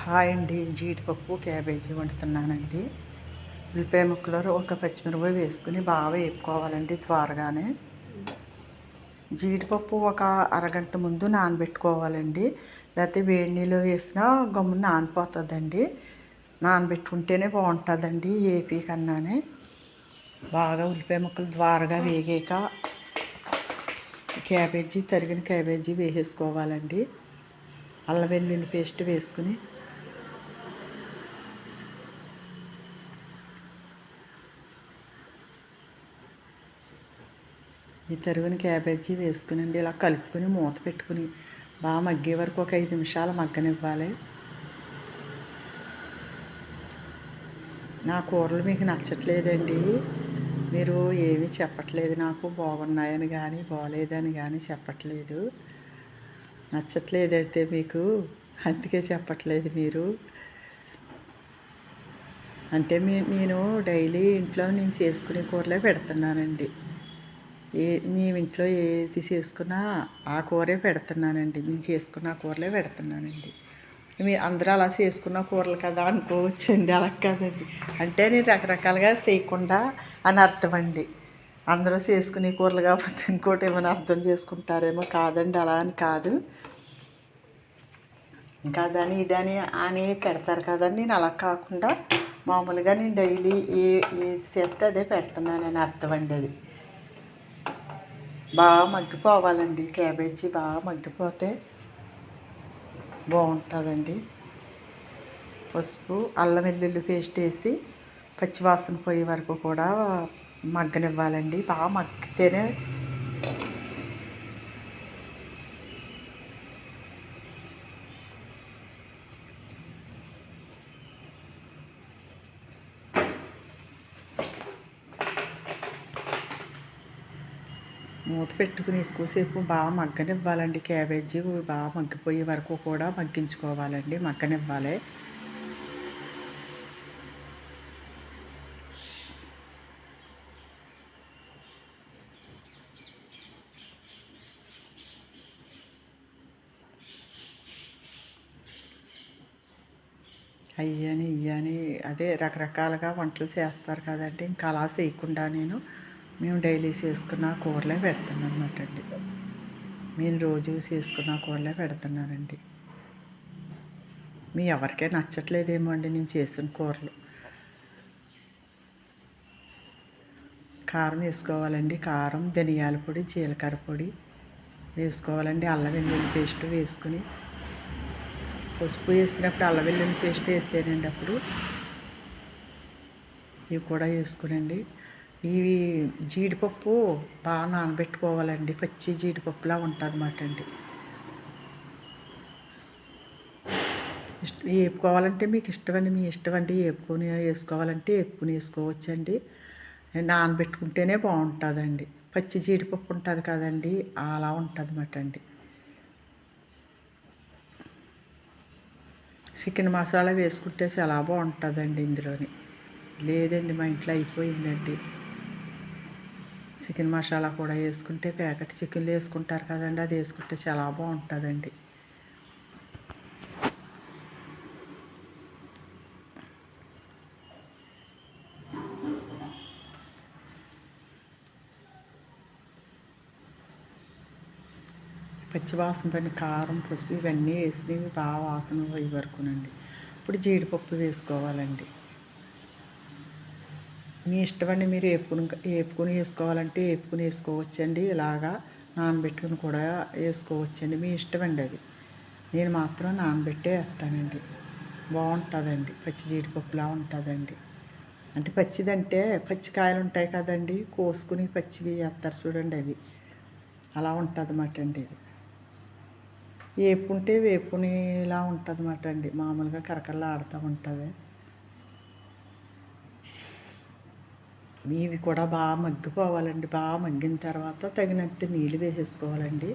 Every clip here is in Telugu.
హాయ్ అండి. జీడిపప్పు క్యాబేజీ వండుతున్నానండి. ఉల్లిపాయ ముక్కలు ఒక పచ్చిమిరపకాయ వేసుకుని బాగా వేపుకోవాలండి త్వరగానే. జీడిపప్పు ఒక అరగంట ముందు నానబెట్టుకోవాలండి. లేకపోతే వేడి నీళ్ళు వేసినా గమ్మున నానిపోతుందండి. నానబెట్టుకుంటేనే బాగుంటుందండి ఏపీ కన్నానే. బాగా ఉల్లిపాయ ముక్కలు త్వరగా వేగాక తరిగిన క్యాబేజీ వేసేసుకోవాలండి. అల్లం వెల్లుల్లి పేస్ట్ వేసుకుని ఈ తరిగిన క్యాబేజీ వేసుకునండి ఇలా కలుపుకొని మూత పెట్టుకుని బాగా మగ్గే వరకు ఒక 5 నిమిషాలు మగ్గనివ్వాలి. నా కూరలు మీకు నచ్చట్లేదండి, మీరు ఏమీ చెప్పట్లేదు, నాకు బాగున్నాయని కానీ బాగోలేదని కానీ చెప్పట్లేదు. నచ్చట్లేదైతే మీకు అందుకే చెప్పట్లేదు మీరు. అంటే నేను డైలీ ఇంట్లో నేను చేసుకునే కూరలే పెడుతున్నానండి. మేము ఇంట్లో ఏది చేసుకున్నా ఆ కూరే పెడుతున్నానండి. నేను చేసుకున్న కూరలే పెడుతున్నానండి. మీరు అందరూ అలా చేసుకున్న కూరలు కదా అనుకోవచ్చండి. అలా కాదండి. అంటే నేను రకరకాలుగా చేయకుండా అని అర్థం అండి. అందరూ చేసుకునే కూరలు కాకపోతే ఇంకోటి ఏమైనా అర్థం చేసుకుంటారేమో. కాదండి, అలా అని కాదు. ఇంకా అదని ఇదని అని పెడతారు కదండి. నేను అలా కాకుండా మామూలుగా నేను డైలీ ఏది చేస్తే అదే పెడుతున్నానని అర్థం అండి. అది బాగా మగ్గిపోవాలండి. క్యాబేజీ బాగా మగ్గిపోతే బాగుంటుందండి. పసుపు అల్లం వెల్లుల్లి పేస్ట్ వేసి పచ్చివాసన పోయే వరకు కూడా మగ్గనివ్వాలండి. బాగా మగ్గితేనే మూత పెట్టుకుని ఎక్కువసేపు బాగా మగ్గనివ్వాలండి. క్యాబేజీ బాగా మగ్గిపోయే వరకు కూడా మగ్గించుకోవాలండి, మగ్గనివ్వాలి. అయ్యని ఇయ్యని అదే రకరకాలుగా వంటలు చేస్తారు కదండి. ఇంకా అలా చేయకుండా మేము డైలీ చేసుకున్న కూరలే పెడుతున్నాం అన్నమాట అండి. నేను రోజు చేసుకున్న కూరలే పెడుతున్నానండి. మీ ఎవరికీ నచ్చట్లేదేమో అండి నేను చేసిన కూరలు. కారం వేసుకోవాలండి. కారం, ధనియాల పొడి, జీలకర్ర పొడి వేసుకోవాలండి. అల్లం వెల్లుల్లి పేస్ట్ వేసుకుని పసుపు వేసినప్పుడు అల్లం వెల్లుల్లి పేస్ట్ వేసానండి. అప్పుడు ఇవి కూడా వేసుకునండి. ఇవి జీడిపప్పు బాగా నానబెట్టుకోవాలండి. పచ్చి జీడిపప్పులా ఉంటుంది అన్నమాట అండి. వేపుకోవాలంటే మీకు ఇష్టమండి, మీ ఇష్టం అండి. వేపుకొని వేసుకోవాలంటే వేపుకొని వేసుకోవచ్చండి. నానబెట్టుకుంటేనే బాగుంటుందండి. పచ్చి జీడిపప్పు ఉంటుంది కదండి, అలా ఉంటుంది అన్నమాట అండి. చికెన్ మసాలా వేసుకుంటే చాలా బాగుంటుందండి ఇందులోని. లేదండి, మా ఇంట్లో అయిపోయిందండి. చికెన్ మసాలా కూడా వేసుకుంటే ప్యాకెట్ చికెన్లు వేసుకుంటారు కదండి, అది వేసుకుంటే చాలా బాగుంటుందండి. పచ్చి వాసన పైన కారం, పసుపు ఇవన్నీ వేసి బాగా వాసన పోయి వరకునండి. ఇప్పుడు జీడిపప్పు వేసుకోవాలండి. మీ ఇష్టమండి, మీరు వేపుకుని వేసుకోవాలంటే వేపుకుని వేసుకోవచ్చండి. ఇలాగా నానబెట్టుకుని కూడా వేసుకోవచ్చండి, మీ ఇష్టమండి అది. నేను మాత్రం నానబెట్టే వేస్తానండి. బాగుంటుందండి, పచ్చి జీడిపప్పులా ఉంటుందండి. అంటే పచ్చిదంటే పచ్చికాయలు ఉంటాయి కదండి, కోసుకుని పచ్చివి వేస్తారు చూడండి, అవి అలా ఉంటుంది అన్నమాట అండి. ఇది వేపుకుంటే వేపుకునేలా ఉంటుంది అన్నమాట అండి. మామూలుగా కరకరలా ఆడుతూ ఉంటుంది. ఇవి కూడా బాగా మగ్గిపోవాలండి. బాగా మగ్గిన తర్వాత తగినంత నీళ్ళు వేసేసుకోవాలండి.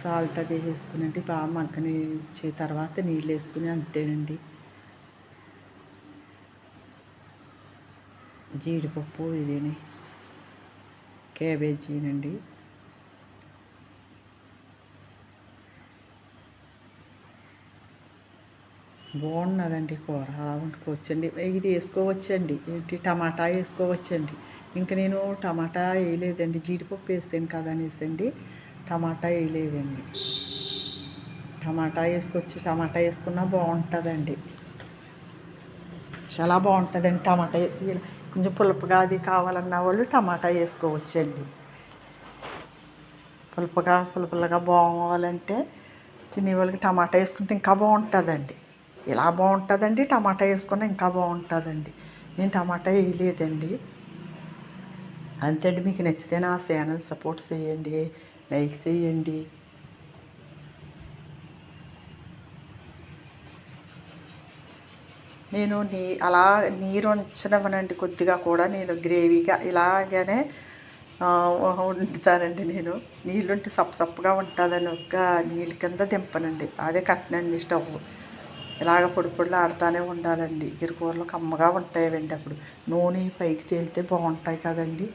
సాల్ట్ అది వేసుకునండి. బాగా మగ్గనిచ్చే తర్వాత నీళ్ళు వేసుకుని అంతేనండి. జీడిపప్పు ఇదేని క్యాబేజీనండి. బాగున్నదండి కూర అలా వండుకోవచ్చండి. ఇది వేసుకోవచ్చండి, ఏంటి టమాటా వేసుకోవచ్చండి. ఇంకా నేను టమాటా వేయలేదండి, జీడిపప్పు వేసాను కదా అనేసండి టమాటా వేయలేదండి. టమాటా వేసుకొచ్చి టమాటా వేసుకున్నా బాగుంటుందండి, చాలా బాగుంటుందండి. టమాటా కొంచెం పులుపుగా అది కావాలన్న వాళ్ళు టమాటా వేసుకోవచ్చండి. పులుపులుగా బాగోవాలంటే తినేవాళ్ళకి టమాటా వేసుకుంటే ఇంకా బాగుంటుందండి. ఇలా బాగుంటుందండి, టమాటా వేసుకున్న ఇంకా బాగుంటుందండి. నేను టమాటా వేయలేదండి. అంతే అండి. మీకు నచ్చితే నా ఛానల్ సపోర్ట్ చేయండి, లైక్ చేయండి. నేను అలా నీరు ఉంచనివ్వనండి, కొద్దిగా కూడా నేను గ్రేవీగా ఇలాగనే వండుతానండి. నేను నీళ్ళుంటే సప్పగా ఉంటుందని ఒక్క నీళ్ళ కింద దింపనండి, అదే కట్టనండి స్టవ్. ఇలాగ పొడి ఆడుతూనే ఉండాలండి. కూరలు కమ్మగా ఉంటాయండి, అప్పుడు నూనె పైకి తేలితే బాగుంటాయి కదండి.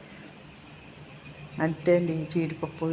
అంతే అండి. జీడిపప్పు